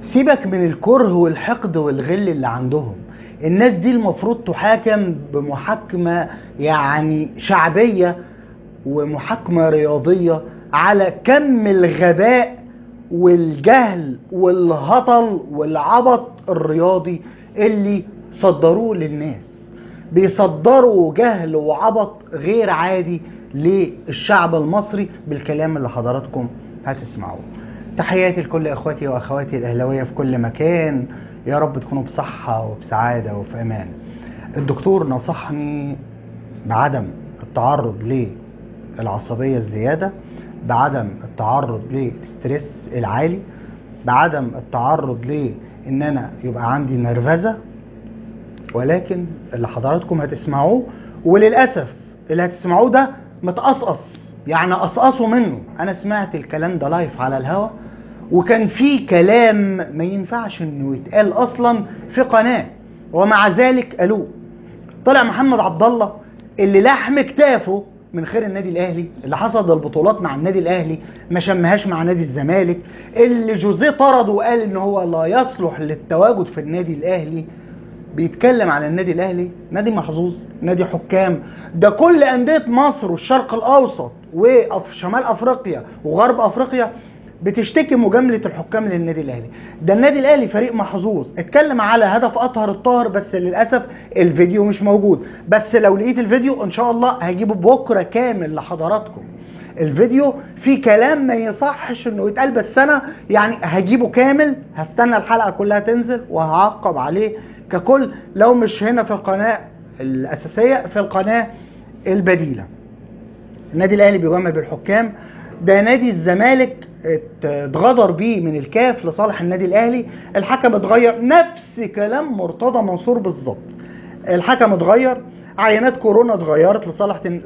سيبك من الكره والحقد والغل اللي عندهم. الناس دي المفروض تحاكم بمحاكمة يعني شعبية ومحاكمة رياضية على كم الغباء والجهل والهطل والعبط الرياضي اللي صدروه للناس. بيصدروا جهل وعبط غير عادي للشعب المصري بالكلام اللي حضراتكم هتسمعوه. تحياتي لكل اخواتي واخواتي الاهلاويه في كل مكان، يا رب تكونوا بصحه وبسعاده وفي امان. الدكتور نصحني بعدم التعرض للعصبيه الزياده، بعدم التعرض للستريس العالي، بعدم التعرض لان انا يبقى عندي نرفزه. ولكن اللي حضراتكم هتسمعوه وللاسف اللي هتسمعوه ده متقصقص، يعني قصقصوا منه. انا سمعت الكلام ده لايف على الهوا، وكان في كلام ما ينفعش انه يتقال اصلا في قناه، ومع ذلك قالوه. طلع محمد عبد الله اللي لحم كتافه من خير النادي الاهلي، اللي حصد البطولات مع النادي الاهلي ما شمهاش مع نادي الزمالك، اللي جوزيه طرد وقال ان هو لا يصلح للتواجد في النادي الاهلي، بيتكلم على النادي الاهلي نادي محظوظ، نادي حكام. ده كل انديه مصر والشرق الاوسط وشمال افريقيا وغرب افريقيا بتشتكي مجامله الحكام للنادي الاهلي. ده النادي الاهلي فريق محظوظ. اتكلم على هدف اطهر الطاهر، بس للاسف الفيديو مش موجود، بس لو لقيت الفيديو ان شاء الله هجيبه بكره كامل لحضراتكم. الفيديو فيه كلام ما يصحش انه يتقال، بس انا يعني هجيبه كامل، هستنى الحلقه كلها تنزل وهعقب عليه ككل، لو مش هنا في القناه الاساسيه في القناه البديله. النادي الاهلي بيجامل بالحكام. ده نادي الزمالك اتغدر بيه من الكاف لصالح النادي الاهلي، الحكم اتغير، نفس كلام مرتضى منصور بالظبط. الحكم اتغير، عينات كورونا اتغيرت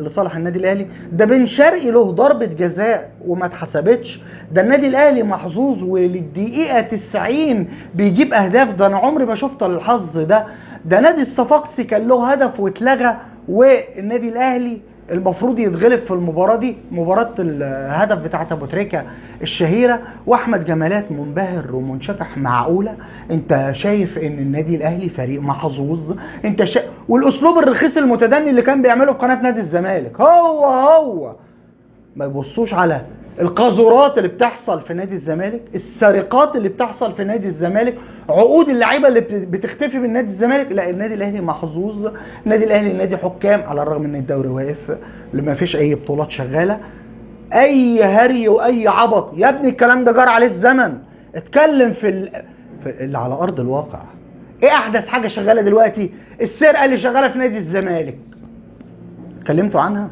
لصالح النادي الاهلي. ده بن شرقي له ضربه جزاء وما اتحسبتش. ده النادي الاهلي محظوظ وللدقيقه 90 بيجيب اهداف. ده انا عمري ما شفت الحظ ده. ده نادي الصفاقسي كان له هدف واتلغى، والنادي الاهلي المفروض يتغلب في المباراه دي، مباراه الهدف بتاعت ابو تريكه الشهيره، واحمد جمالات منبهر ومنشكح. معقوله انت شايف ان النادي الاهلي فريق محظوظ؟ انت والاسلوب الرخيص المتدني اللي كان بيعمله في قناه نادي الزمالك هو ما يبصوش على القاذورات اللي بتحصل في نادي الزمالك، السرقات اللي بتحصل في نادي الزمالك، عقود اللعيبه اللي بتختفي من نادي الزمالك. لا، النادي الاهلي محظوظ. النادي الاهلي نادي حكام، على الرغم ان الدوري واقف، ما فيش اي بطولات شغاله. اي هري واي عبط يا ابني، الكلام ده جار عليه الزمن. اتكلم في اللي على ارض الواقع. ايه احدث حاجه شغاله دلوقتي؟ السرقه اللي شغاله في نادي الزمالك، اتكلمتوا عنها؟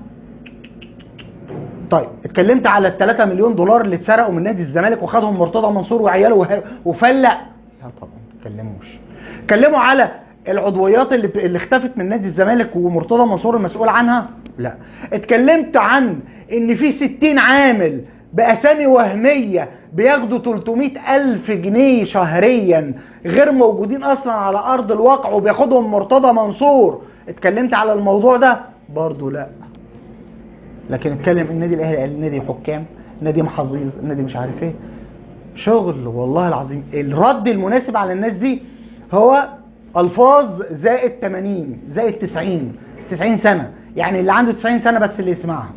طيب اتكلمت على ال3 مليون دولار اللي اتسرقوا من نادي الزمالك وخدهم مرتضى منصور وعياله وفلق؟ لا طبعا ما تتكلموش. اتكلموا على العضويات اللي اختفت من نادي الزمالك ومرتضى منصور المسؤول عنها؟ لا. اتكلمت عن ان في 60 عامل باسامي وهميه بياخدوا 300,000 جنيه شهريا غير موجودين اصلا على ارض الواقع وبياخدهم مرتضى منصور؟ اتكلمت على الموضوع ده؟ برضه لا. لكن اتكلم النادي الاهلي قال نادي حكام، نادي محظوظ، نادي مش عارف ايه. شغل والله العظيم. الرد المناسب على الناس دي هو الفاظ زائد 80 زائد 90 سنه، يعني اللي عنده 90 سنه بس اللي يسمعها.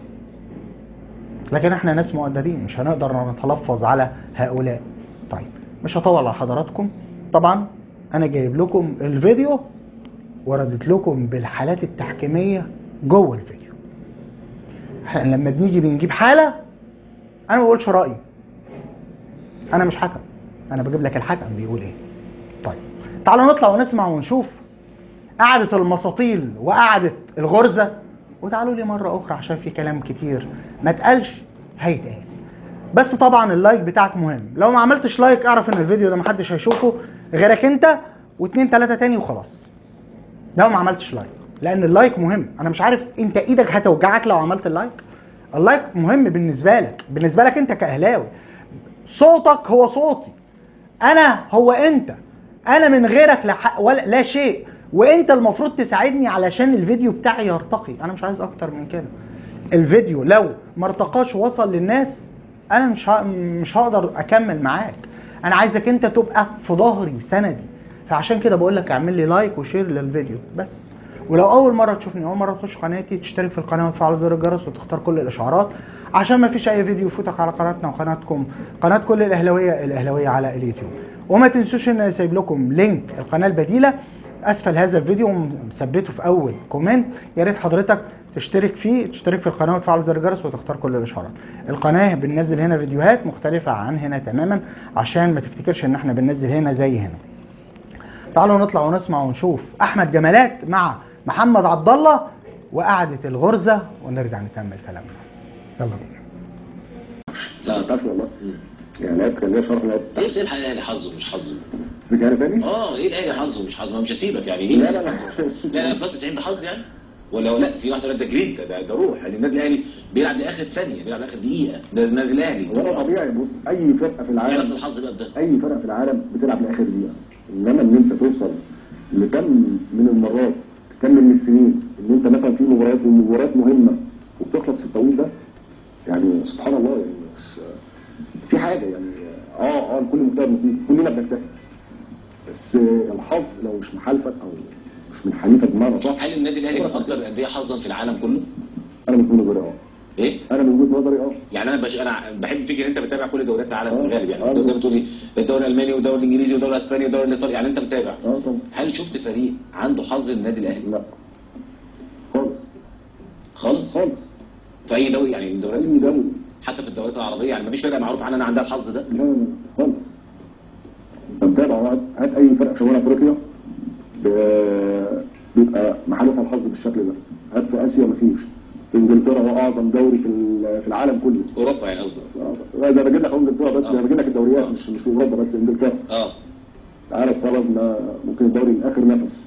لكن احنا ناس مؤدبين، مش هنقدر نتلفظ على هؤلاء. طيب مش هطول على حضراتكم. طبعا انا جايب لكم الفيديو وردت لكم بالحالات التحكيميه جوه الفيديو. احنا لما بنجيب حاله، انا ما بقولش رايي، انا مش حكم، انا بجيب لك الحكم بيقول ايه. طيب تعالوا نطلع ونسمع ونشوف قعدة المساطيل وقعدة الغرزه، وتعالوا لي مره اخرى عشان في كلام كتير ما اتقالش هيتقال. بس طبعا اللايك بتاعك مهم. لو ما عملتش لايك اعرف ان الفيديو ده محدش هيشوفه غيرك انت و2 3 تاني وخلاص. لو ما عملتش لايك، لان اللايك مهم. انا مش عارف انت ايدك هتوجعك لو عملت اللايك. اللايك مهم بالنسبه لك انت كاهلاوي. صوتك هو صوتي، انا هو انت، انا من غيرك لا حق ولا لا شيء، وانت المفروض تساعدني علشان الفيديو بتاعي يرتقي. انا مش عايز اكتر من كده. الفيديو لو ما ارتقاش ووصل للناس، انا مش هقدر اكمل معاك. انا عايزك انت تبقى في ظهري سندي. فعشان كده بقول لك اعمل لي لايك وشير للفيديو بس. ولو اول مره تشوفني، اول مره تخش قناتي، تشترك في القناه وتفعل زر الجرس وتختار كل الاشعارات عشان ما فيش اي فيديو يفوتك على قناتنا وقناتكم، قناه كل الاهلاويه على اليوتيوب. وما تنسوش ان انا سايب لكم لينك القناه البديله اسفل هذا الفيديو ومثبته في اول كومنت، يا ريت حضرتك تشترك فيه، تشترك في القناه وتفعل زر الجرس وتختار كل الاشعارات. القناه بننزل هنا فيديوهات مختلفه عن هنا تماما عشان ما تفتكرش ان احنا بننزل هنا زي هنا. تعالوا نطلع ونسمع ونشوف احمد جمالات مع محمد عبد الله وقعدة الغرزة ونرجع نكمل كلامنا. يلا بينا. لا ما تعرفش والله. يعني لعبت كان ليا شرف لعبت. ايه الاهلي حظه مش حظه؟ رجع تاني؟ ايه الاهلي حظه مش حظه؟ ما مش هسيبك يعني ايه؟ لا لا لا بلس 90 ده حظ يعني؟ ولا في واحد يقول لك ده جرين ده روح، يعني النادي الاهلي بيلعب لاخر ثانيه، بيلعب لاخر دقيقه، ده النادي الاهلي. هو طبيعي. بص اي فرقه في العالم علاقه الحظ بقى بده. اي فرقه في العالم بتلعب لاخر دقيقه، انما ان انت توصل لكم من المرات، كم من السنين ان انت مثلا في مباريات مهمه وبتخلص في التوقيت ده، يعني سبحان الله. يعني مش في حاجه يعني كل مجتهد نصيب، كلنا بنجتهد، بس الحظ لو مش محالفك او مش من حليفك بمعنى صح. هل النادي الاهلي من اكتر الانديه حظا في العالم كله؟ انا من وجهه نظري ايه؟ انا من وجهه نظري يعني انا بحب فكره ان انت بتتابع كل دوريات العالم في الغالب، يعني انت بتقول لي الدوري الالماني والدوري الانجليزي والدوري الاسباني والدوري الايطالي، يعني انت متابع. طبعا. هل شفت فريق عنده حظ النادي الاهلي؟ لا خالص. في اي دوري يعني من دوريات اي دوري، حتى في الدوريات العربيه، يعني مفيش فرقه معروف عنها ان عندها الحظ ده؟ لا خالص. انت متابع، هات اي فرقه في شمال افريقيا بيبقى محالفها الحظ بالشكل ده. هات في اسيا مفيش. في انجلترا هو اعظم دوري في العالم كله. اوروبا يعني قصدك؟ ده بجيب لك انجلترا بس، انا بجيب لك الدوريات مش في اوروبا بس، انجلترا. تعالى فرضنا ممكن الدوري الاخر نفس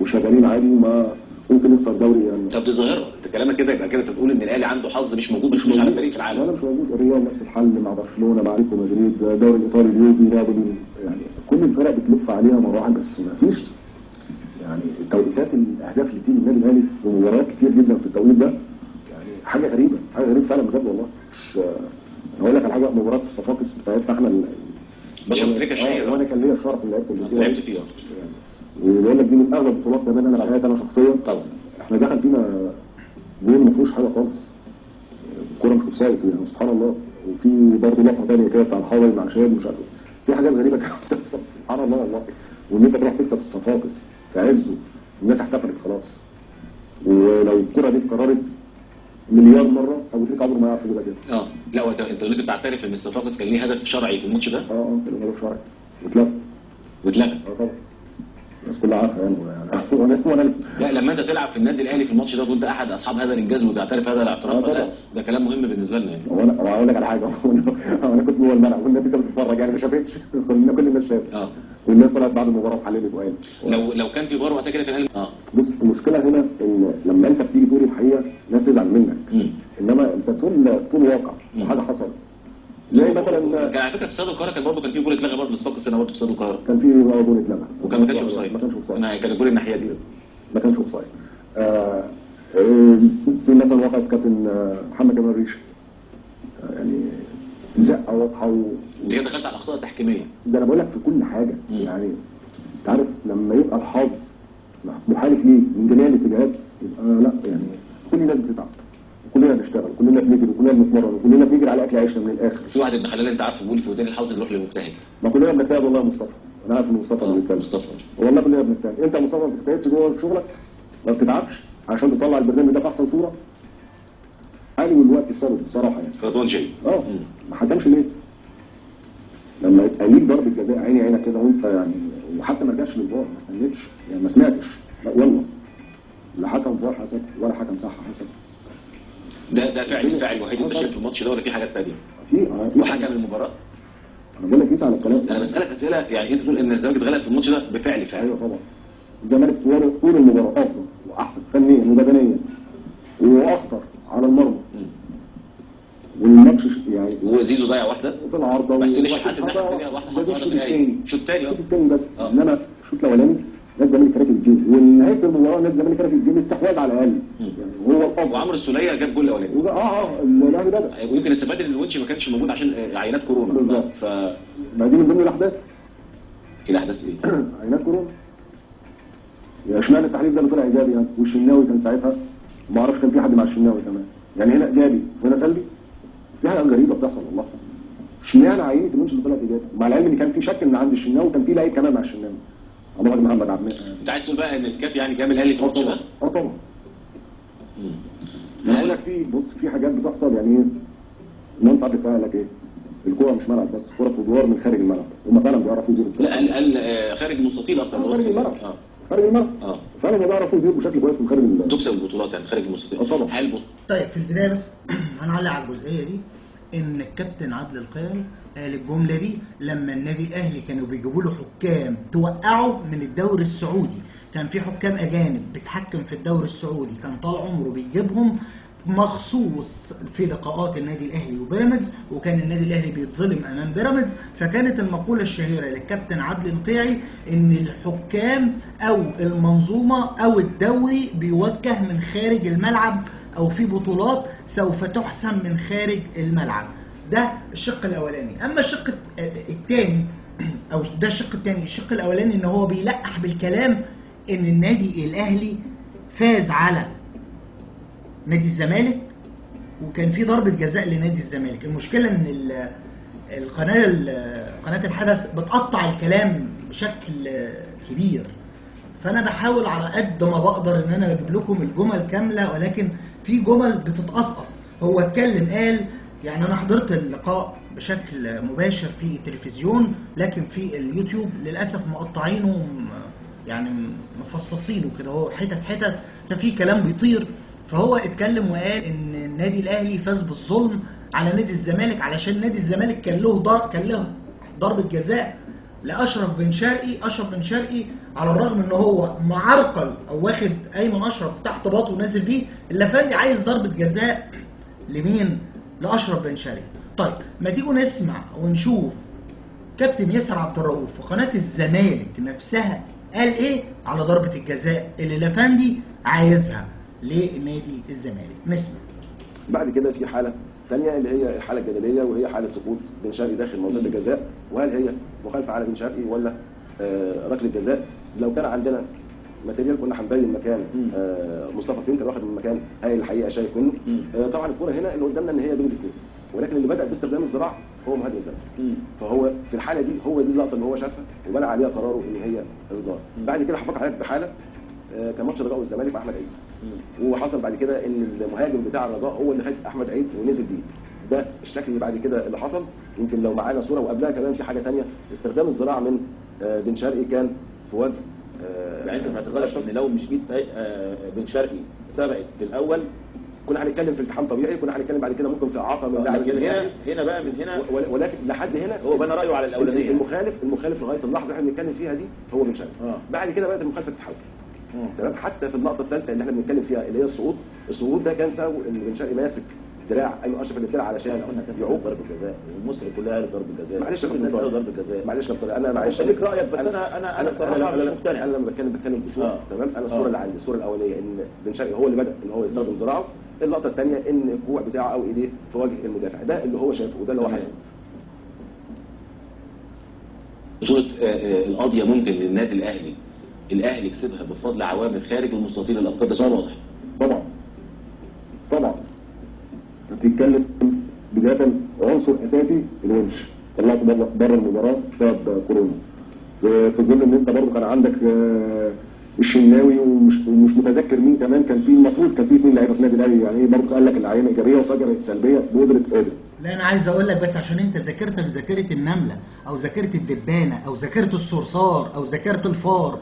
وشغالين عادي وما ممكن يخسر دوري يعني. طب دي ظاهره، انت كلامك كده يبقى كده بتقول ان الاهلي عنده حظ مش موجود، مش على فريق في العالم. لا مش موجود. الريال نفس الحل مع برشلونه، مع ريال مدريد، الدوري الايطالي اليوفي، نابولي، يعني كل الفرق بتلف عليها مره واحده، بس ما فيش يعني توقيتات الاهداف اللي بتيجي النادي الاهلي ومباريات كتير جدا في التوقيت ده، يعني حاجه غريبه فعلا بجد والله. مش هقول لك على حاجه، مباراه الصفاقس بتاعتنا احنا باشا افريقيا شهيره، وانا كان ليا الشرف اللي لعبت فيها وبيقول لك دي من اغلب البطولات كمان انا لعبتها انا شخصيا. طبعا احنا دخل فينا جول ما فيهوش حاجه خالص، الكوره مش اوفسايد يعني سبحان الله. وفي برضه لقطه ثانيه كده بتاع الحضري مع شهاب مش عارف، في حاجات غريبه كانت بتحصل سبحان الله والله. وان انت تروح تكسب الصفاقس في عزه، الناس احتفلت خلاص، ولو الكوره دي اتكررت مليار مره ابو تريكه عمره ما يعرف يجيبها كده. لا انت دلوقتي بتعترف ان الصفاقس كان ليه هدف شرعي في الماتش ده؟ كان هدف شرعي واتلغى. طبعا الناس كلها عارفه يعني وانا لا لما انت تلعب في النادي الاهلي في الماتش ده وانت احد اصحاب هذا الانجاز وتعترف هذا الاعتراف، ده كلام مهم بالنسبه لنا يعني. وانا هقول لك على حاجه انا كنت جوه الملعب والناس كانت بتتفرج يعني ما شافتش كل الناس شافت. والناس طلعت بعد المباراه وحللت وقالت لو كان في فار وقتها كده كان بص المشكله هنا ان لما انت بتيجي تقول الحقيقه الناس تزعل منك. انما انت تقول واقع وحاجه حصلت زي مثلا كان على فكره في استاد القاهره كان برضه في جول اتلغى برضه لصفاقس السنه برضه في استاد القاهره. كان في جول اتلغى وكان ما كانش اوفسايد. كان الجول الناحيه دي ما كانش اوفسايد. مثلا وقعت كابتن محمد جمال ريشه يعني زقه واضحه انت كده دخلت على الاخطاء التحكيميه. ده انا بقول لك في كل حاجه. يعني انت عارف لما يبقى الحظ محالف ليه من جميع الاتجاهات يبقى لا يعني كل الناس بتتعب، كلنا بنشتغل، كلنا بنجري، وكلنا بنتمرن، وكلنا بنجري على اكل عيشنا من الاخر. في واحد ابن حلال انت عارفه بيقول في ودان الحظ بيروح للمجتهد. ما كلنا بنجتهد والله يا مصطفى، انا عارف ان مصطفى اللي بيتكلم. مصطفى والله كلنا بنجتهد. انت يا مصطفى ما بتجتهدش جوه في شغلك؟ ما بتتعبش عشان تطلع البرنامج ده في احسن صوره؟ قالوا الوقت الصبر بصراحه يعني. رضوان جاي. ما حكمش ليه؟ لما يبقى ليك ضربه جزاء عينك كده وانت يعني وحتى ما رجعش للفار ما استنيتش يعني ما سمعتش، لا يلا لا حكم فار حسب ولا حكم صح حسب. ده فعل الفاعل الوحيد انت شايف في الماتش ده ولا في حاجات ثانيه؟ في وحكم المباراه. انا بقول لك قيس على الكلام. انا بسالك اسئله يعني انت تقول ان الزمالك اتغلب في الماتش ده بفعل فاعل. ايوه طبعا الزمالك طول المباراه افضل واحسن فنيا وبدنيا واخطر على المرمى. والماتش يعني وزيزو ضيع واحده في العارضه بس اللي شحات الناحيه الثانيه واحده الشوط الثاني الشوط الثاني بس. انما الشوط الاولاني نادي الزمالك راكب الجيم، ونهايه المباراه نادي الزمالك راكب الجيم استحواذ على الاقل يعني هو الافضل. وعمرو السوليه جاب جول الاولاني. الاهلي بدا. ويمكن استفاد ان الونش ما كانش موجود عشان عينات كورونا. بالظبط. ما دي من ضمن الاحداث. الاحداث ايه؟ عينات كورونا. يا اشمعنى التحليل ده اللي طلع ايجابي يعني؟ والشناوي كان ساعتها ما اعرفش كان في حد مع الشناوي كمان. يعني هنا ايجابي وهنا سلبي. في حاجه غريبه بتحصل والله. اشمعنى عينه الونش اللي طلعت ايجابي؟ مع العلم ان كان في شك ان عند الشناوي وكان في لعيب كمان مع الشناوي. عبد الله محمد عبد المنعم. انت عايز تقول بقى ان الكاف يعني جاب الاهلي في الماتش ده؟ طبعا. انا بقول لك في حاجات بتحصل يعني ايه؟ الناس ساعات بتقول لك ايه؟ الكوره مش ملعب بس، الكوره بتدور من خارج الملعب، هم فعلا بيعرفوا يديروا. لا قال خارج المستطيل اكتر من خارج الملعب. خارج الملعب. فعلا بيعرفوا يديروا بشكل كويس من خارج الملعب. تكسب البطولات يعني خارج المستطيل. طبعا. طيب في البدايه بس هنعلق على الجزئيه دي، ان الكابتن عادل القيعي قال الجمله دي لما النادي الاهلي كانوا بيجيبوا له حكام توقعوا من الدوري السعودي. كان في حكام اجانب بتحكم في الدوري السعودي، كان طال عمره بيجيبهم مخصوص في لقاءات النادي الاهلي وبيراميدز، وكان النادي الاهلي بيتظلم امام بيراميدز. فكانت المقوله الشهيره للكابتن عادل القيعي ان الحكام او المنظومه او الدوري بيوجه من خارج الملعب، او في بطولات سوف تحسم من خارج الملعب. ده الشق الاولاني. اما الشق الثاني او ده الشق الثاني، الشق الاولاني ان هو بيلقح بالكلام ان النادي الاهلي فاز على نادي الزمالك وكان في ضربة جزاء لنادي الزمالك. المشكلة ان قناة الحدث بتقطع الكلام بشكل كبير، فانا بحاول على قد ما بقدر ان انا اجيب لكم الجمل كاملة، ولكن في جمل بتتقصقص. هو اتكلم قال يعني انا حضرت اللقاء بشكل مباشر في التلفزيون، لكن في اليوتيوب للاسف مقطعينه يعني مفصصينه كده، هو حتت ففي كلام بيطير. فهو اتكلم وقال ان النادي الاهلي فاز بالظلم على نادي الزمالك علشان نادي الزمالك كان له ضربة جزاء لاشرف بن شرقي. اشرف بن شرقي على الرغم ان هو معرقل او واخد ايمن اشرف تحت باطه ونازل بيه، اللافندي عايز ضربة جزاء لمين؟ لاشرف بن شرقي. طيب ما تيجوا نسمع ونشوف كابتن ياسر عبد الرؤوف في قناة الزمالك نفسها قال ايه على ضربة الجزاء اللي لافندي عايزها لنادي الزمالك. نسمع. بعد كده في حاله ثانيه اللي هي الحاله الجدليه، وهي حاله سقوط بن شرقي داخل منطقه الجزاء، وهل هي مخالفه على بن شرقي ولا ركله جزاء. لو كان عندنا ماتيريال كنا هنبين مكان مصطفى فين كان واخد من مكان هاي الحقيقه شايف منه. طبعا الكوره هنا اللي قدامنا ان هي بين الاثنين، ولكن اللي بدا باستخدام الذراع هو مهاجم الزمالك. فهو في الحاله دي هو دي اللقطه اللي هو شافها وبنى عليها قراره ان هي انذار. بعد كده هفكر حضرتك بحاله كان ماتش الرجاء والزمالك مع احمد عيد، وحصل بعد كده ان المهاجم بتاع الرجاء هو اللي خد احمد عيد ونزل بيه. ده الشكل اللي بعد كده اللي حصل. يمكن لو معانا صوره وقبلها كمان في حاجه ثانيه، استخدام الذراع من بن شرقي كان في وجه يعني انت في اعتقادك ان لو مش جيت بن شرقي سبقت في الاول كنا هنتكلم في التحام طبيعي، كنا هنتكلم بعد كده ممكن في اعاقه من لاعب. لكن هنا بقى من هنا ولكن لحد هنا هو بنى رايه على الاولانيه. المخالف لغايه اللحظه اللي احنا بنتكلم فيها دي هو بن شرقي. بعد كده بدات المخالفه تتحول. تمام. حتى في النقطه الثالثه اللي احنا بنتكلم فيها اللي هي السقوط ده كان سبب ان بن شرقي ماسك دراع ايمن اشرف اللي طلع علشان يعوق ضربه جزاء، ومصر كلها قالت ضربه جزاء. معلش يا كابتن ضربه جزاء. معلش يا كابتن انا معلش ليك رايك، بس انا بصراحه مش مقتنع. انا لما بتكلم بصوره تمام. انا الصوره اللي عندي الصوره الاولانيه ان بن شرقي هو اللي بدا ان هو يستخدم ذراعه. اللقطه الثانيه ان الكوع بتاعه او ايديه في وجه المدافع، ده اللي هو شافه وده اللي هو حصل. صوره القضيه ممكن للنادي الاهلي كسبها بفضل عوامل خارج المستطيل الاخضر، ده سؤال واضح. طبعا بتتكلم بدايه عنصر اساسي الونش طلعته بره المباراه بسبب كورونا، في ظل ان انت برضه كان عندك الشناوي ومش متذكر مين كمان كان في، المفروض كان في 2 لعيبه في النادي الاهلي. يعني ايه برضه قال لك العينه ايجابيه وفجر سلبيه بقدره قادر. لا انا عايز اقول لك بس عشان انت ذاكرتك ذاكره النمله او ذاكره الدبانه او ذاكره الصرصار او ذاكره الفار،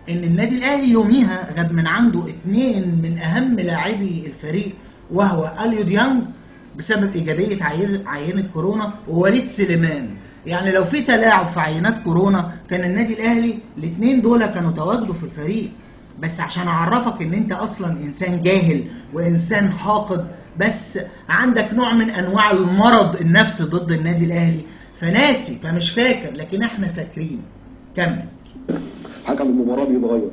ان النادي الاهلي يوميها غاب من عنده 2 من اهم لاعبي الفريق وهو اليو ديانج بسبب ايجابيه عينه كورونا ووليد سليمان. يعني لو في تلاعب في عينات كورونا كان النادي الاهلي ال2 دول كانوا تواجدوا في الفريق. بس عشان اعرفك ان انت اصلا انسان جاهل وانسان حاقد، بس عندك نوع من انواع المرض النفسي ضد النادي الاهلي، فناسي فمش فاكر، لكن احنا فاكرين. كمل. حكم المباراه بيتغير.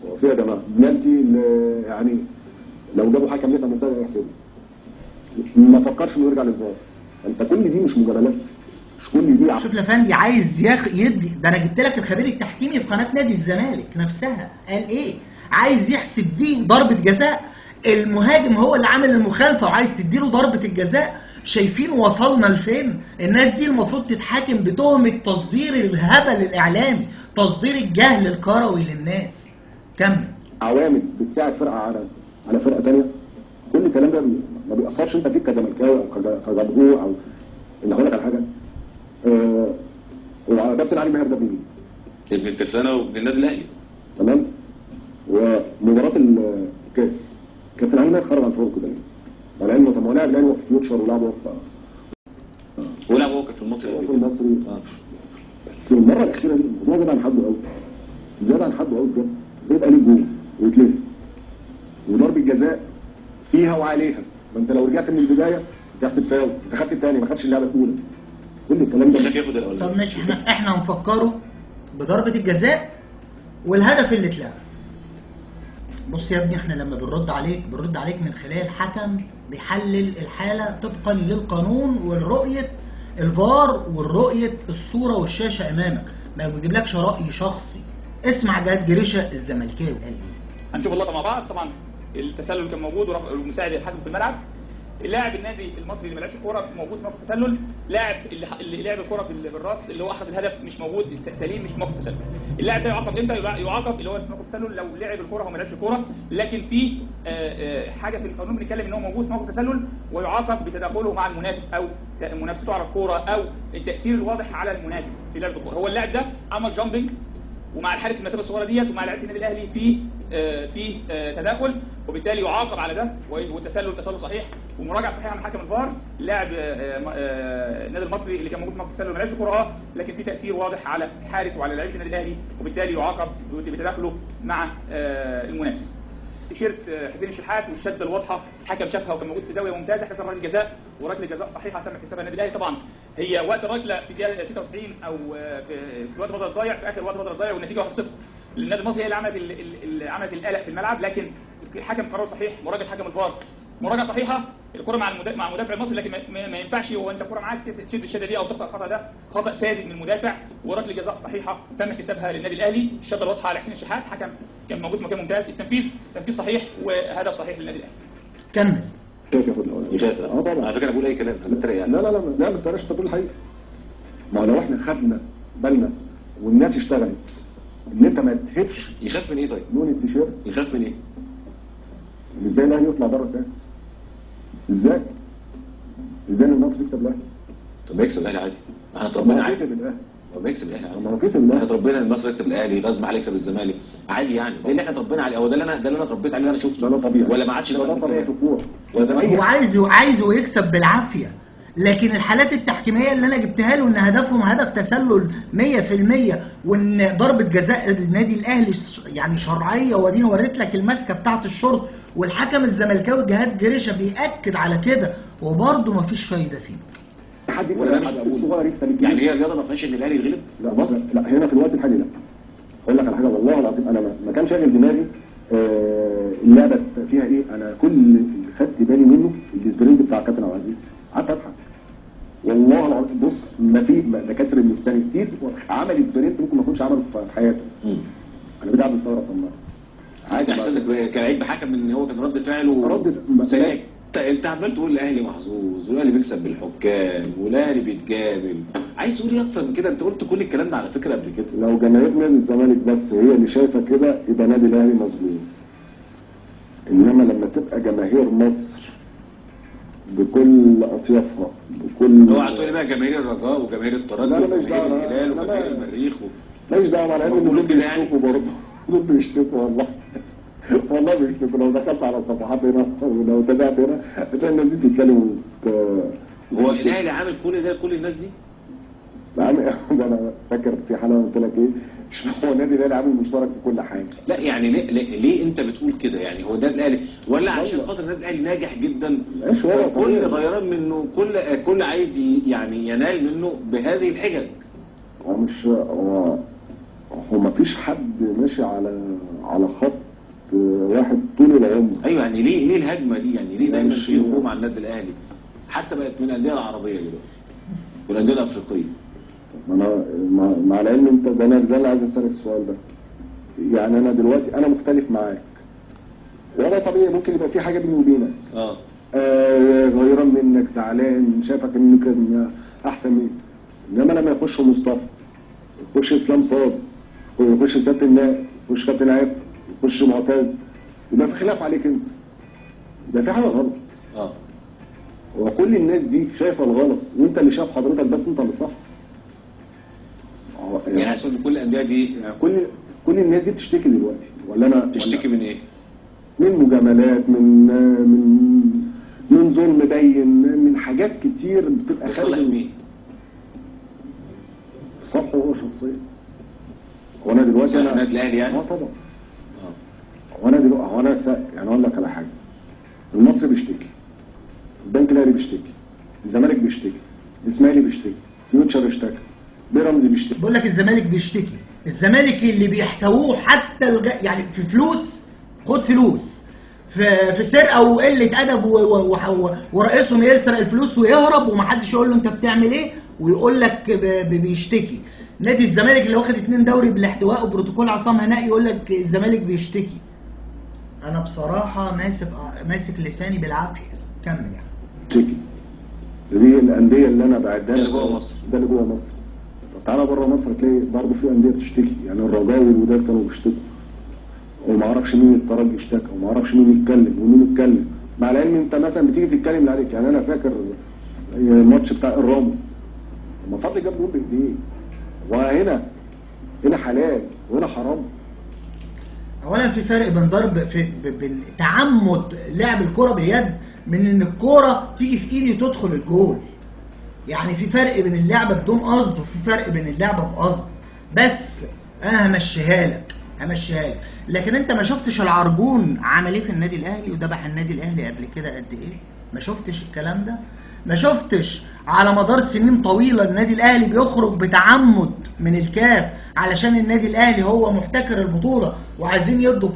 هو في يا جماعه بلانتي يعني لو جابوا حكم لسه مبتدئ يحسبه، ما فكرش انه يرجع للفار. انت كل دي مش مجاملات، مش كل دي شوف لافندي عايز يدي ده. انا جبت لك الخبير التحكيمي في قناه نادي الزمالك نفسها قال ايه، عايز يحسب دي ضربه جزاء، المهاجم هو اللي عامل المخالفه وعايز تديله ضربه الجزاء. شايفين وصلنا لفين؟ الناس دي المفروض تتحاكم بتهمه تصدير الهبل الاعلامي، تصدير الجهل الكروي للناس. كمل. عوامل بتساعد فرقه على فرقه ثانيه، كل الكلام ده ما بيأثرش انت فيك كزملكاوي او كجمهور او اللي هقول لك على حاجه. وكابتن علي ماهر ده مين؟ ابن الترسانه وابن النادي الاهلي. تمام. ومباراه الكاس كابتن علي ماهر خرج عن شروط كده ليه؟ على انه طب ما هو لاعب الاهلي في فيوتشر ولعب ولعب هو كان في المصري في المصري. بس المره الاخيره دي الموضوع زاد عن حده قوي، زاد عن حده قوي بجد. بيبقى ليه جول ويتلف وضربه جزاء فيها وعليها، ما انت لو رجعت من البدايه تحسب فاول، انت خدت الثاني ما خدتش اللعبه الاولى. كل الكلام ده ياخد الاولاني. طب ماشي، احنا هنفكره بضربه الجزاء والهدف اللي اتلغى. بص يا ابني، احنا لما بنرد عليك من خلال حكم بيحلل الحاله طبقا للقانون والرؤيه الفار والرؤيه الصوره والشاشه امامك، ما بيجيبلكش راي شخصي. اسمع جهاد جريشه الزملكاوي قال ايه. هنشوف اللقطه مع بعض. طبعا التسلل كان موجود والمساعد الحاسم في الملعب. اللاعب النادي المصري اللي ما لعبش الكوره موجود في موقف التسلل، لاعب اللي لعب الكوره بالراس اللي هو اخذ الهدف مش موجود، سليم مش في موقف التسلل. اللاعب ده يعاقب امتى؟ يعاقب اللي هو في موقف التسلل لو لعب الكوره وما لعبش الكوره، لكن في حاجه في القانون بنتكلم ان هو موجود في موقف التسلل ويعاقب بتداخله مع المنافس او منافسته على الكوره او التاثير الواضح على المنافس في لعب الكوره. هو اللاعب ده عمل جامبنج ومع الحارس المسافه الصغيره ديت ومع لعيبه النادي الاهلي في تداخل، وبالتالي يعاقب على ده. والتسلل تسلل صحيح ومراجعه صحيحه من حكم الفار. اللاعب النادي المصري اللي كان موجود في موقف التسلل ما لعبش كوره لكن في تاثير واضح على الحارس وعلى لعيبه النادي الاهلي، وبالتالي يعاقب بتداخله مع المنافس. تيشيرت حسين الشحات والشده الواضحه الحكم شافها وكان موجود في زاويه ممتازه، حسب ركله جزاء وركله جزاء صحيحه تم حسابها النادي الاهلي. طبعا هي وقت الركله في الدقيقه 96 او في وقت بدل الضايع، في اخر وقت بدل الضايع، والنتيجه 1-0. النادي المصري هي اللي عملت القلق في الملعب، لكن الحكم قرار صحيح. مراجعه حكم الفار مراجعه صحيحه. الكره مع المدافع المصري، لكن ما ينفعش وانت الكره معاك تشد الشده دي او تخطئ الخطا ده، خطا ساذج من المدافع. وركله جزاء صحيحه تم حسابها للنادي الاهلي. الشده الواضحه على حسين الشحات، حكم كان موجود في مكان ممتاز. التنفيذ صحيح وهدف صحيح للنادي الاهلي. كمل. كيف ياخد الاولاني؟ يفات. طبعا. على فكره انا بقول اي كلام انا بتريق يعني. لا ما بتقدرش تقول الحقيقه. ما لو احنا خدنا بالنا والناس اشتغلت ان انت ما تهبش. يخاف من ايه طيب؟ لون التيشيرت. يخاف من ايه؟ ازاي الاهلي يطلع بره الكاس؟ ازاي النصر يكسب الاهلي؟ طب ما يكسب الاهلي عادي. احنا اتربينا عادي. طب ما يكسب الاهلي عادي. احنا اتربينا ان النصر يكسب الاهلي، غصب عليه يكسب الزمالك عادي يعني. ده اللي احنا اتربينا عليه، او ده اللي انا اتربيت عليه وانا شفته. ده طبيعي ولا ما عادش ده طبيعي في الكوره. هو عايزه يكسب بالعافيه، لكن الحالات التحكيميه اللي انا جبتها له ان هدفهم هدف تسلل 100%، وان ضربه جزاء النادي الاهلي يعني شرعيه، وادينا وريت لك المسكه بتاعه الشرط، والحكم الزملكاوي جهاد جريشه بياكد على كده، وبرضه مفيش فايده فيه. حد صغير يكسب يعني هي الرياضه ما فيهاش ان الاهلي يتغلب؟ لا بص، لا هنا في الوقت الحالي لا. اقول لك على حاجه والله العظيم، انا ما كان شاغل دماغي اللعبه فيها ايه. انا كل اللي خدت بالي منه السبرنت بتاع كابتن عبد العزيز، قعدت اضحك والله العظيم. بص ما في ده كسر من الثاني كتير، عمل سبرنت ممكن ما يكونش عمله في حياته. انا بدي مستغرب والله. عادي احساسك كلاعب بحكم ان هو كان رد فعله سريع. انت عمال تقول الاهلي محظوظ والاهلي بيكسب بالحكام والاهلي بيتجامل، عايز تقول ايه اكتر من كده؟ انت قلت كل الكلام ده على فكره قبل كده. لو جماهير نادي الزمالك بس هي اللي شايفه كده يبقى نادي الاهلي مظلوم. انما لما تبقى جماهير مصر بكل اطيافها بكل اوعى تقول لي بقى جماهير الرجاء وجماهير الترجي وجماهير الهلال وجماهير المريخ ماليش دعوه على ان دول بيشتكوا برضه. دول بيشتكوا والله والله بيشتكوا. لو دخلت على الصفحات هنا ولو تابعت هنا هتلاقي الناس دي بتتكلم. هو الاهلي عامل كل ده لكل الناس دي؟ لا انا فاكر في حلقه قلت لك ايه، هو النادي الاهلي عامل مشترك في كل حاجه. لا يعني ليه انت بتقول كده؟ يعني هو ده الاهلي ولا عشان خاطر النادي الاهلي ناجح جدا كل غيران منه كل عايز يعني ينال منه بهذه الحجج؟ هو مش هو مفيش حد ماشي على خط واحد طول العمر. ايوه يعني ليه الهجمه دي؟ يعني ليه دايما مش- في هجوم على النادي الاهلي؟ حتى بقت من الانديه العربيه دلوقتي والانديه الافريقيه. ما انا مع العلم انت ده انا اللي عايز اسالك السؤال ده. يعني انا دلوقتي انا مختلف معاك، وانا طبيعي ممكن يبقى في حاجه بيني وبينك غيران منك، زعلان، شايفك انه كان احسن مني. انما لما يخش مصطفى، يخش اسلام صاد، يخش سياده النائب، يخش كابتن عيب، يخش معتز، يبقى في خلاف عليك انت. ده في حاجه غلط. وكل الناس دي شايفه الغلط، وانت اللي شايف حضرتك بس انت اللي صح. يعني عشان كل الانديه دي يعني كل الناس دي بتشتكي دلوقتي، ولا انا تشتكي من ايه؟ من مجاملات، من ظلم باين، من حاجات كتير بتبقى لصالح مين؟ صالحه هو شخصيا. وانا دلوقتي انا النادي الاهلي يعني؟ طبعا. وانا دلوقتي يعني اقول لك على حاجه. المصري بيشتكي، البنك الاهلي بيشتكي، الزمالك بيشتكي، الاسماعيلي بيشتكي، فيوتشر اشتكى، بيراميدز بيشتكي. بقول لك الزمالك بيشتكي، الزمالك اللي بيحتووه حتى يعني في فلوس، خد فلوس في سرقه وقله ادب ورئيسهم يسرق الفلوس ويهرب ومحدش يقول له انت بتعمل ايه، ويقول لك بيشتكي. نادي الزمالك اللي واخد 2 دوري بالاحتواء وبروتوكول عصام هنائي يقول لك الزمالك بيشتكي. انا بصراحه ماسك لساني بالعافيه. كمل يعني. بيشتكي. دي الانديه اللي انا بعدها اللي جوه مصر. ده اللي جوه مصر. تعالى بره مصر تلاقي برضه في انديه بتشتكي، يعني الرجاء والوداد كانوا بيشتكوا. وما اعرفش مين الترجي اشتكى، وما اعرفش مين يتكلم ومين يتكلم. مع العلم انت مثلا بتيجي تتكلم اللي عليك، يعني انا فاكر الماتش بتاع الرامو لما فضل جاب جول بايديه، وهنا حلال وهنا حرام. اولا في فرق بين تعمد لعب الكرة باليد من ان الكرة تيجي في ايدي وتدخل الجول. يعني في فرق بين اللعبة بدون قصد وفي فرق بين اللعبة بقصد. بس انا همشيها لك. لكن انت ما شفتش العرجون عمل ايه في النادي الاهلي وذبح النادي الاهلي قبل كده قد ايه؟ ما شفتش الكلام ده؟ ما شفتش على مدار سنين طويلة النادي الاهلي بيخرج بتعمد من الكاف علشان النادي الاهلي هو محتكر البطولة وعايزين يدوا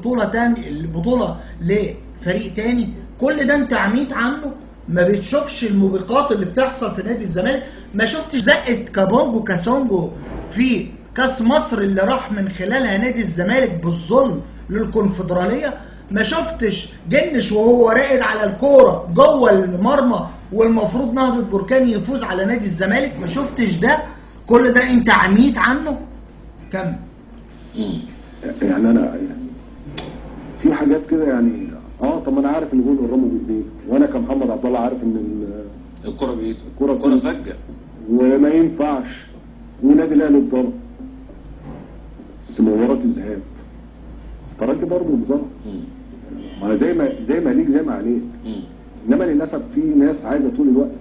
البطولة لفريق تاني؟ كل ده انت عميت عنه. ما بتشوفش الموبقات اللي بتحصل في نادي الزمالك. ما شفتش زقة كابونجو كاسونجو في كاس مصر اللي راح من خلالها نادي الزمالك بالظلم للكونفدرالية. ما شفتش جنش وهو راقد على الكورة جوه المرمى والمفروض نهضة بركان يفوز على نادي الزمالك. ما شفتش ده. كل ده انت عميت عنه. كم يعني انا في حاجات كده يعني طب ما انا عارف ان جول الرامو بايديه، وانا كمحمد عبد الله عارف ان الكرة بايده، الكرة فجة وما ينفعش، ونادي الاهلي اتظلم. بس مباراة الذهاب الترجي برضه اتظلم. ما زي ما ليك زي ما عليك. انما للاسف في ناس عايزه طول الوقت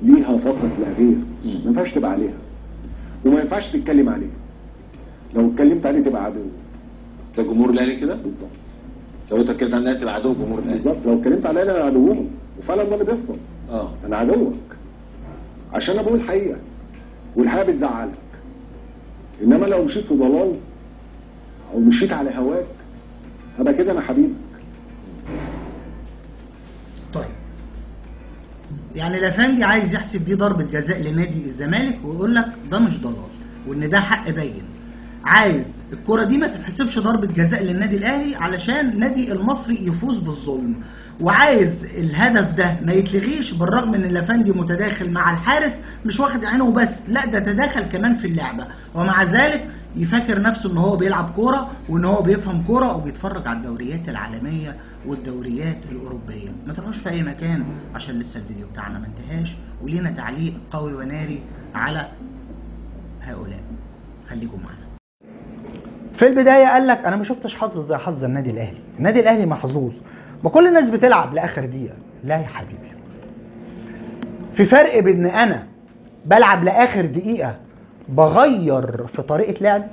ليها فقط لا غير. ما ينفعش تبقى عليها وما ينفعش تتكلم عليها. لو اتكلمت عليه تبقى عدو. ده جمهور الاهلي كده؟ بالظبط. لو انت اتكلمت عن الاهلي تبقى عدو جمهور الاهلي. بالظبط. لو اتكلمت على انا عدوهم، وفعلا ده اللي بيحصل. انا عدوك عشان انا بقول الحقيقه، والحقيقه بتزعلك. انما لو مشيت في ضلال او مشيت على هواك هبقى كده انا حبيبك. طيب يعني الافندي عايز يحسب دي ضربة جزاء لنادي الزمالك ويقول لك ده مش ضلال وان ده حق باين. عايز الكرة دي ما تتحسبش ضربة جزاء للنادي الاهلي علشان النادي المصري يفوز بالظلم، وعايز الهدف ده ما يتلغيش بالرغم ان الافندي متداخل مع الحارس مش واخد عينه بس، لا ده تداخل كمان في اللعبة، ومع ذلك يفكر نفسه ان هو بيلعب كورة وان هو بيفهم كورة وبيتفرج على الدوريات العالمية والدوريات الاوروبية. ما تروحوش في اي مكان عشان لسه الفيديو بتاعنا ما انتهاش ولينا تعليق قوي وناري على هؤلاء. خليكم معنا. في البداية قال لك انا ما شفتش حظ زي حظ النادي الاهلي، النادي الاهلي محظوظ، ما كل الناس بتلعب لاخر دقيقة. لا يا حبيبي، في فرق بين انا بلعب لاخر دقيقة بغير في طريقة لعب،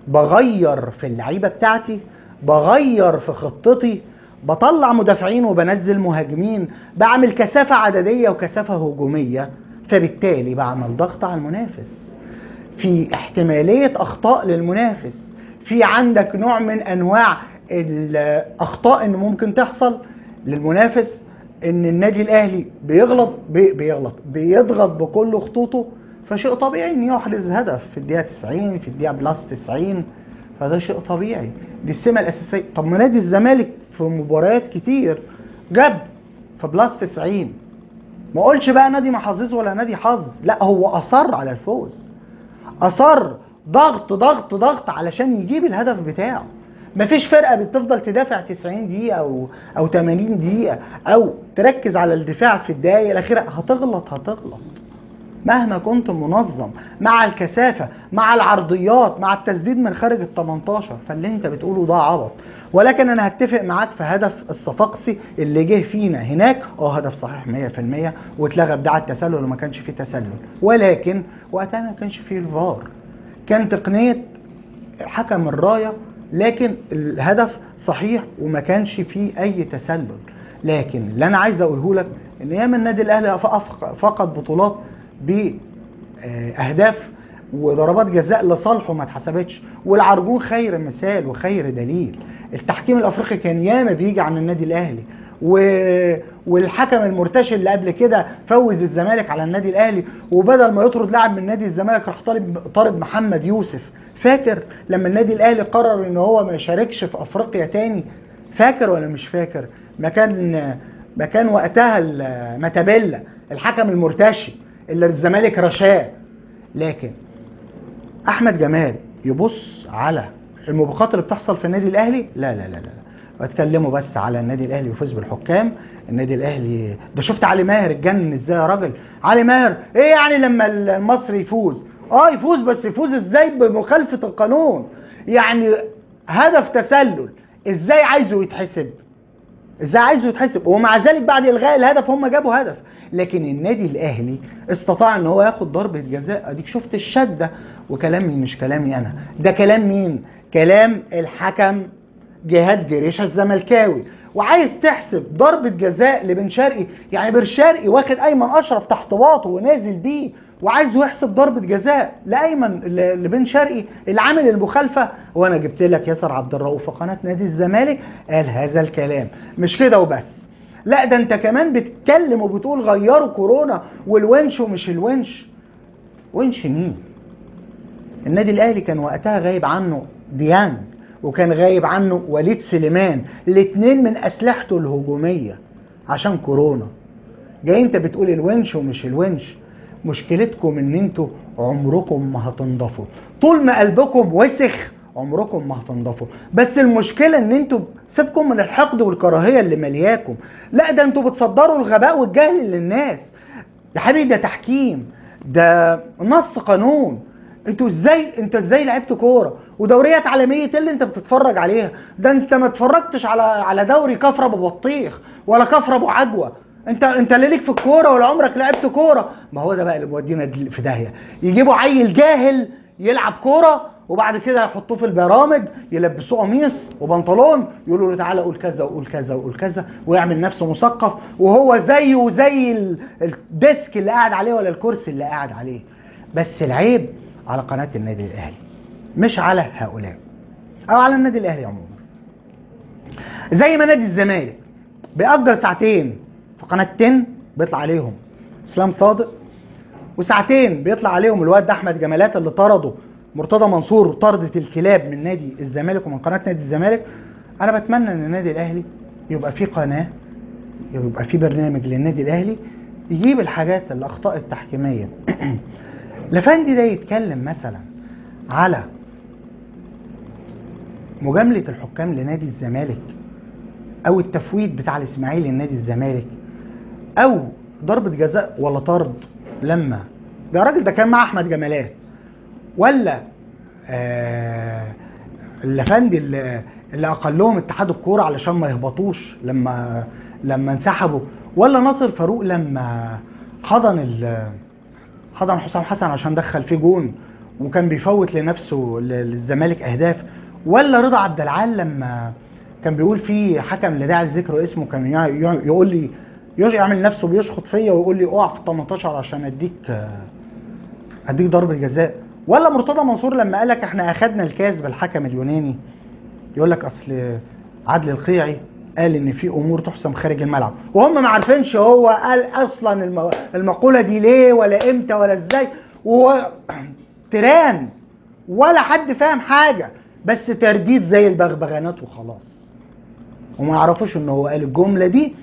بغير في اللعيبة بتاعتي، بغير في خطتي، بطلع مدافعين وبنزل مهاجمين، بعمل كثافة عددية وكثافة هجومية، فبالتالي بعمل ضغط على المنافس. في احتمالية اخطاء للمنافس، في عندك نوع من انواع الاخطاء ان ممكن تحصل للمنافس، ان النادي الاهلي بيضغط بكل خطوطه، فشيء طبيعي ان يحرز هدف في الدقيقة 90 في الدقيقة بلس 90، فده شيء طبيعي، دي السمة الاساسية. طب ما نادي الزمالك في مباريات كتير جاب في بلس 90، ما اقولش بقى نادي محظوظ ولا نادي حظ، لا هو اصر على الفوز، اصر ضغط ضغط ضغط علشان يجيب الهدف بتاعه. مفيش فرقه بتفضل تدافع 90 دقيقه او 80 دقيقه او تركز على الدفاع في الدقايق الاخيره، هتغلط مهما كنت منظم، مع الكثافه، مع العرضيات، مع التسديد من خارج ال 18، فاللي انت بتقوله ده عبط. ولكن انا هتفق معاك في هدف الصفاقسي اللي جه فينا هناك، هدف صحيح 100% واتلغى بدعة التسلل وما كانش فيه تسلل، ولكن وقتها ما كانش فيه الفار، كان تقنية حكم الراية، لكن الهدف صحيح وما كانش فيه اي تسلل. لكن اللي انا عايز اقوله لك ان ياما النادي الاهلي فقد بطولات باهداف وضربات جزاء لصالحه ما اتحسبتش، والعرجون خير مثال وخير دليل. التحكيم الافريقي كان ياما بيجي عن النادي الاهلي، والحكم المرتشي اللي قبل كده فوز الزمالك على النادي الاهلي، وبدل ما يطرد لاعب من نادي الزمالك راح طارد محمد يوسف. فاكر لما النادي الاهلي قرر ان هو ما يشاركش في افريقيا تاني؟ فاكر ولا مش فاكر؟ ما كان وقتها ماتابيلا الحكم المرتشي اللي الزمالك رشاه. لكن احمد جمال يبص على الموبقات اللي بتحصل في النادي الاهلي؟ لا لا لا لا، واتكلموا بس على النادي الاهلي ويفوز بالحكام. النادي الاهلي ده شفت علي ماهر اتجنن ازاي يا راجل؟ علي ماهر ايه يعني لما المصري يفوز؟ يفوز، بس يفوز ازاي؟ بمخالفة القانون. يعني هدف تسلل ازاي عايزه يتحسب؟ ومع ذلك بعد الغاء الهدف هم جابوا هدف. لكن النادي الاهلي استطاع ان هو ياخد ضربة جزاء. اديك شفت الشدة، وكلامي مش كلامي انا، ده كلام مين؟ كلام الحكم جهاد جريشة الزملكاوي. وعايز تحسب ضربة جزاء لبن شرقي، يعني بن شرقي واخد ايمن اشرف تحت باطه ونازل بيه، وعايزه يحسب ضربة جزاء لبن شرقي اللي عامل المخالفة. وانا جبت لك ياسر عبد الرؤوف في قناة نادي الزمالك قال هذا الكلام. مش كده وبس، لا ده انت كمان بتتكلم وبتقول غيروا كورونا والونش ومش الونش. ونش مين؟ النادي الاهلي كان وقتها غايب عنه ديانج، وكان غايب عنه وليد سليمان، الاثنين من اسلحته الهجوميه عشان كورونا. جاي انت بتقول الونش ومش الونش. مشكلتكم ان انتوا عمركم ما هتنضفوا، طول ما قلبكم وسخ عمركم ما هتنضفوا. بس المشكله ان انتوا سيبكم من الحقد والكراهيه اللي ملياكم، لا ده انتوا بتصدروا الغباء والجهل للناس. يا حبيبي ده تحكيم، ده نص قانون. انت ازاي لعبت كوره ودوريات عالميه اللي انت بتتفرج عليها؟ ده انت ما اتفرجتش على دوري كفر ابو بطيخ ولا كفر ابو عجوه. انت لا ليك في الكوره ولا عمرك لعبت كوره. ما هو ده بقى اللي مودينا في داهيه. يجيبوا عيل جاهل يلعب كوره وبعد كده يحطوه في البرامج، يلبسوه قميص وبنطلون، يقولوا له تعالى قول كذا وقول كذا وقول كذا، ويعمل نفسه مثقف وهو زيه زي الديسك اللي قاعد عليه ولا الكرسي اللي قاعد عليه. بس العيب على قناة النادي الأهلي، مش على هؤلاء أو على النادي الأهلي عموما. زي ما نادي الزمالك بيأجر ساعتين في قناة 10 بيطلع عليهم اسلام صادق، وساعتين بيطلع عليهم الواد احمد جمالات اللي طرده مرتضى منصور طردة الكلاب من نادي الزمالك ومن قناة نادي الزمالك. انا بتمنى ان النادي الاهلي يبقى فيه قناة، يبقى فيه برنامج للنادي الاهلي يجيب الحاجات الاخطاء التحكيمية. لفندي ده يتكلم مثلا على مجاملة الحكام لنادي الزمالك، او التفويت بتاع الاسماعيلي لنادي الزمالك، او ضربة جزاء ولا طرد لما ده راجل ده كان مع احمد جمالات، ولا اللفندي اللي اقلهم اتحاد الكوره علشان ما يهبطوش لما انسحبوا، ولا ناصر فاروق لما حضن حسام حسن عشان دخل فيه جون وكان بيفوت لنفسه للزمالك اهداف، ولا رضا عبد العال لما كان بيقول فيه حكم لا داعي لذكر اسمه كان يقول لي يعمل نفسه بيشخط فيا ويقول لي اقع في ال 18 عشان اديك ضربة جزاء، ولا مرتضى منصور لما قال لك احنا اخدنا الكاس بالحكم اليوناني، يقول لك اصل عدل القيعي قال ان في امور تحسم خارج الملعب، وهم ما عارفينش هو قال اصلا المقوله دي ليه ولا امتى ولا ازاي، تيران ولا حد فاهم حاجه، بس ترديد زي البغبغانات وخلاص. وما يعرفوش ان هو قال الجمله دي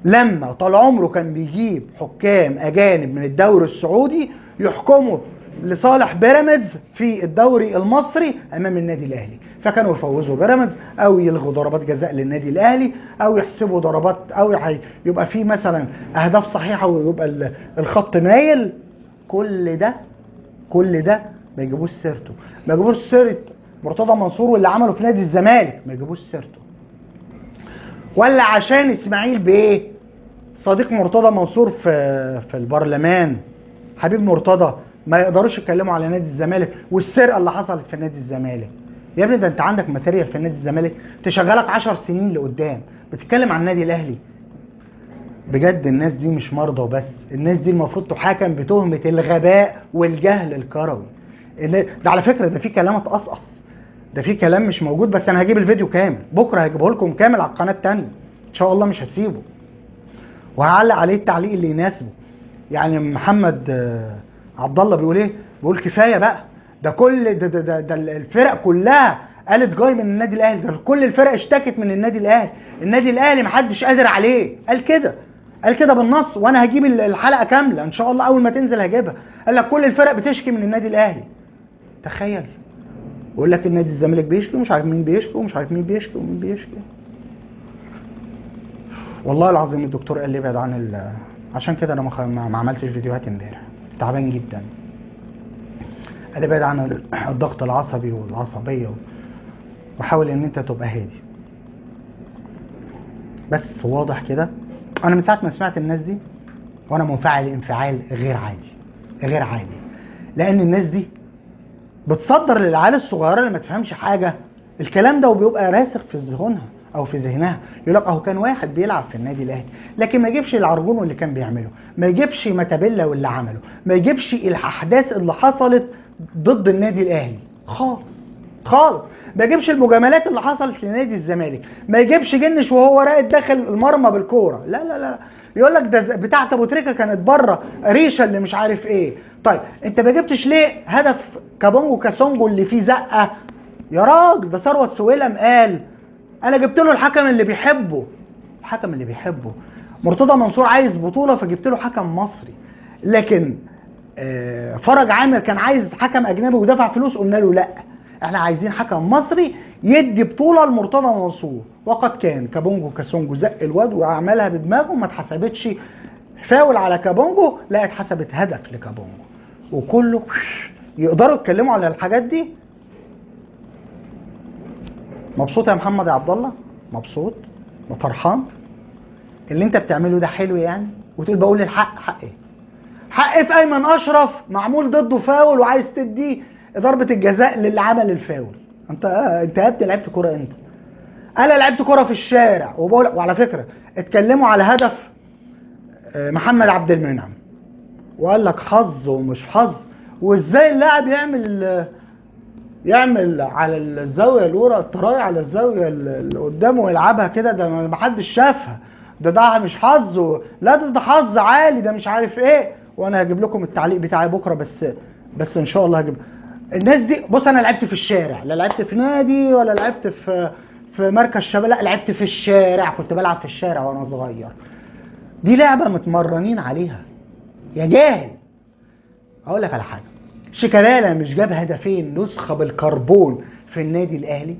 لما طال عمره كان بيجيب حكام اجانب من الدوري السعودي يحكموا لصالح بيراميدز في الدوري المصري امام النادي الاهلي، فكانوا يفوزوا بيراميدز او يلغوا ضربات جزاء للنادي الاهلي او يحسبوا ضربات او يبقى في مثلا اهداف صحيحه ويبقى الخط مايل. كل ده ما يجيبوش سيرته، ما يجيبوش سيره مرتضى منصور واللي عمله في نادي الزمالك، ما يجيبوش سيرته. ولا عشان اسماعيل بيه صديق مرتضى منصور في البرلمان، حبيب مرتضى، ما يقدروش يتكلموا على نادي الزمالك والسرقه اللي حصلت في نادي الزمالك. يا ابني ده انت عندك ماتيريال في نادي الزمالك تشغلك 10 سنين لقدام، بتتكلم عن النادي الاهلي. بجد الناس دي مش مرضى وبس، الناس دي المفروض تحاكم بتهمه الغباء والجهل الكروي. ده على فكره ده في كلام اتقصقص، ده في كلام مش موجود، بس انا هجيب الفيديو كامل بكره، هجيبه لكم كامل على القناه الثانيه ان شاء الله، مش هسيبه وهعلق عليه التعليق اللي يناسبه. يعني محمد عبد الله بيقول ايه؟ بيقول كفايه بقى، ده كل ده الفرق كلها قالت جاي من النادي الاهلي، ده كل الفرق اشتكت من النادي الاهلي، النادي الاهلي محدش قادر عليه. قال كده بالنص، وانا هجيب الحلقه كامله ان شاء الله اول ما تنزل هجيبها. قال لك كل الفرق بتشكي من النادي الاهلي. تخيل، يقول لك النادي الزمالك بيشكي ومش عارف مين بيشكي ومش عارف مين بيشكي ومين بيشكي. والله العظيم الدكتور قال لي ابعد عن عشان كده انا ما عملتش فيديوهات امبارح، تعبان جدا. قال لي ابعد عن الضغط العصبي والعصبيه وحاول ان انت تبقى هادي. بس واضح كده انا من ساعه ما سمعت الناس دي وانا منفعل انفعال غير عادي، لان الناس دي بتصدر للعيال الصغيره اللي ما تفهمش حاجه الكلام ده وبيبقى راسخ في ذهنها او في ذهنها. يقول لك اهو كان واحد بيلعب في النادي الاهلي، لكن ما يجيبش العرجون واللي كان بيعمله، ما يجيبش ماتابيلا واللي عمله، ما يجيبش الاحداث اللي حصلت ضد النادي الاهلي خالص، ما يجيبش المجاملات اللي حصلت لنادي الزمالك، ما يجيبش جنش وهو راقد داخل المرمى بالكوره، لا يقول لك ده بتاعه ابو تريكه كانت بره ريشه اللي مش عارف ايه. طيب انت ما جبتش ليه هدف كابونجو كاسونجو اللي فيه زقه؟ يا راجل ده ثروت سويلم قال انا جبت له الحكم اللي بيحبه. مرتضى منصور عايز بطوله فجبت له حكم مصري، لكن فرج عامر كان عايز حكم اجنبي ودفع فلوس، قلنا له لا احنا عايزين حكم مصري يدي بطوله لمرتضى منصور. وقد كان كابونجو كاسونجو زق الواد وعملها بدماغه، ما اتحسبتش فاول على كابونجو، لا اتحسبت هدف لكابونجو. وكله يقدروا يتكلموا على الحاجات دي. مبسوط يا محمد يا عبد الله؟ مبسوط وفرحان؟ اللي انت بتعمله ده حلو يعني؟ وتقول بقول الحق، حق ايه؟ حق في ايمن اشرف معمول ضده فاول وعايز تدي ضربه الجزاء للي عمل الفاول. انت يا ابني لعبت كوره امتى؟ انا لعبت كوره في الشارع وبقول. وعلى فكره اتكلموا على هدف محمد عبد المنعم وقال لك حظ ومش حظ، وازاي اللاعب يعمل على الزاويه الاولى الطرايه على الزاويه اللي قدامه ويلعبها كده، ده ما حدش شافها، ده مش حظ، لا ده حظ عالي، ده مش عارف ايه. وانا هجيب لكم التعليق بتاعي بكره، بس ان شاء الله هجيب. الناس دي بص، انا لعبت في الشارع، لا لعبت في نادي ولا لعبت في مركز شباب، لا لعبت في الشارع، كنت بلعب في الشارع وانا صغير. دي لعبه متمرنين عليها يا جاهل. اقول لك على حاجه، شيكابالا مش جاب هدفين نسخه بالكربون في النادي الاهلي؟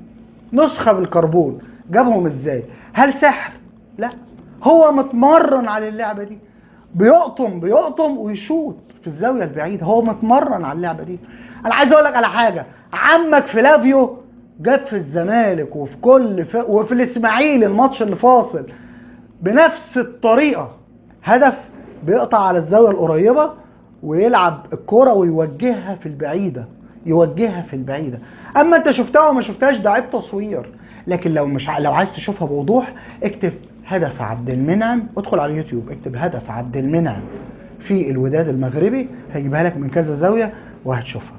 نسخه بالكربون جابهم ازاي؟ هل سحر؟ لا، هو متمرن على اللعبه دي، بيقطم ويشوط في الزاويه البعيده، هو متمرن على اللعبه دي. انا عايز اقول لك على حاجه، عمك فلافيو جاب في الزمالك وفي الاسماعيلي الماتش اللي فاصل بنفس الطريقه، هدف بيقطع على الزاويه القريبه ويلعب الكرة ويوجهها في البعيدة. اما انت شفتها وما شفتهاش ده عيب تصوير. لكن لو عايز تشوفها بوضوح اكتب هدف عبد المنعم، ادخل على اليوتيوب اكتب هدف عبد المنعم في الوداد المغربي، هيجيبها لك من كذا زاوية وهتشوفها.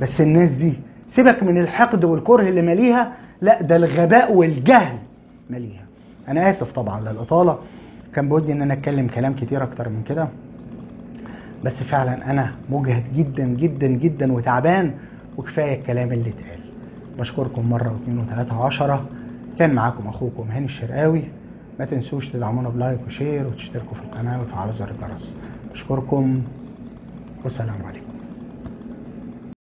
بس الناس دي سيبك من الحقد والكره اللي ماليها، لا ده الغباء والجهل ماليها. انا اسف طبعا للاطاله، كان بودي ان انا اتكلم كلام كتير اكتر من كده، بس فعلا انا مجهد جدا جدا جدا وتعبان، وكفايه الكلام اللي اتقال. بشكركم مره واثنين وثلاثه وعشرة. كان معاكم اخوكم هاني الشرقاوي. ما تنسوش تدعمونا بلايك وشير وتشتركوا في القناه وتفعلوا زر الجرس. بشكركم والسلام عليكم.